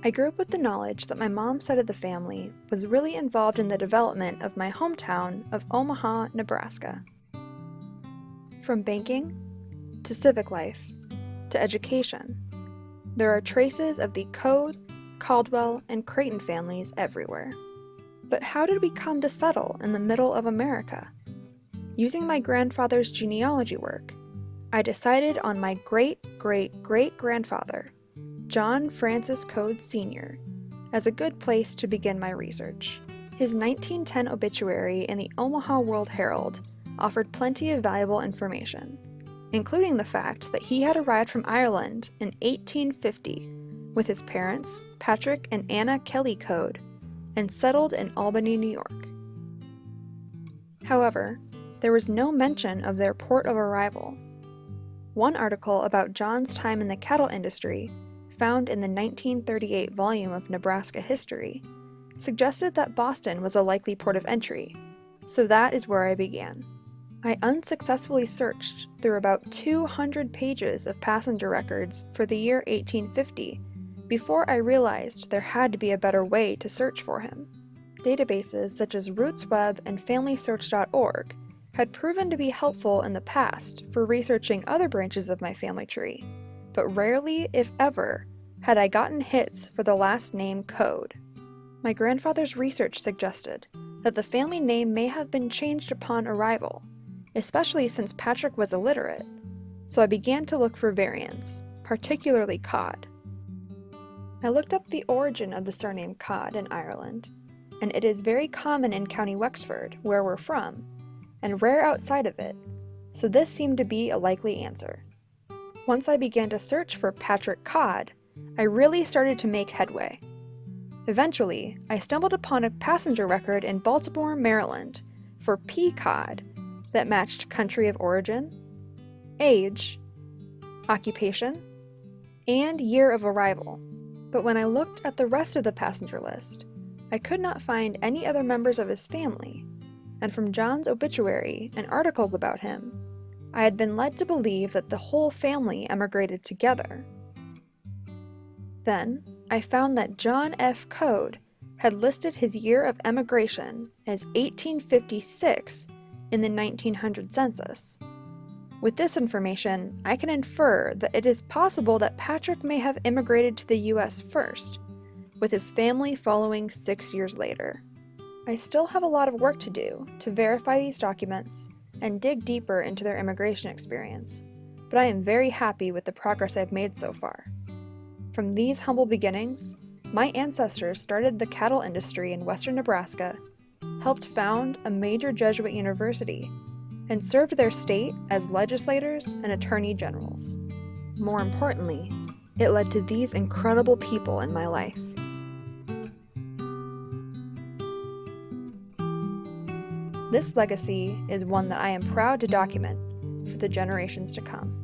I grew up with the knowledge that my mom's side of the family was really involved in the development of my hometown of Omaha, Nebraska. From banking, to civic life, to education, there are traces of the Coad, Caldwell, and Creighton families everywhere. But how did we come to settle in the middle of America? Using my grandfather's genealogy work, I decided on my great-great-great-grandfather, John Francis Coad Sr., as a good place to begin my research. His 1910 obituary in the Omaha World Herald offered plenty of valuable information, including the fact that he had arrived from Ireland in 1850 with his parents, Patrick and Anna Kelly Coad, and settled in Albany, New York. However, there was no mention of their port of arrival. One article about John's time in the cattle industry, found in the 1938 volume of Nebraska History, suggested that Boston was a likely port of entry, so that is where I began. I unsuccessfully searched through about 200 pages of passenger records for the year 1850 before I realized there had to be a better way to search for him. Databases such as RootsWeb and FamilySearch.org had proven to be helpful in the past for researching other branches of my family tree, but rarely, if ever, had I gotten hits for the last name Coad. My grandfather's research suggested that the family name may have been changed upon arrival, especially since Patrick was illiterate, so I began to look for variants, particularly Coad. I looked up the origin of the surname Coad in Ireland, and it is very common in County Wexford, where we're from, and rare outside of it, so this seemed to be a likely answer. Once I began to search for Patrick Coad, I really started to make headway. Eventually, I stumbled upon a passenger record in Baltimore, Maryland, for P. Coad that matched country of origin, age, occupation, and year of arrival. But when I looked at the rest of the passenger list, I could not find any other members of his family, and from John's obituary and articles about him, I had been led to believe that the whole family emigrated together. Then, I found that John F. Coad had listed his year of emigration as 1856 in the 1900 census. With this information, I can infer that it is possible that Patrick may have immigrated to the US first, with his family following 6 years later. I still have a lot of work to do to verify these documents and dig deeper into their immigration experience, but I am very happy with the progress I've made so far. From these humble beginnings, my ancestors started the cattle industry in western Nebraska, helped found a major Jesuit university, and served their state as legislators and attorney generals. More importantly, it led to these incredible people in my life. This legacy is one that I am proud to document for the generations to come.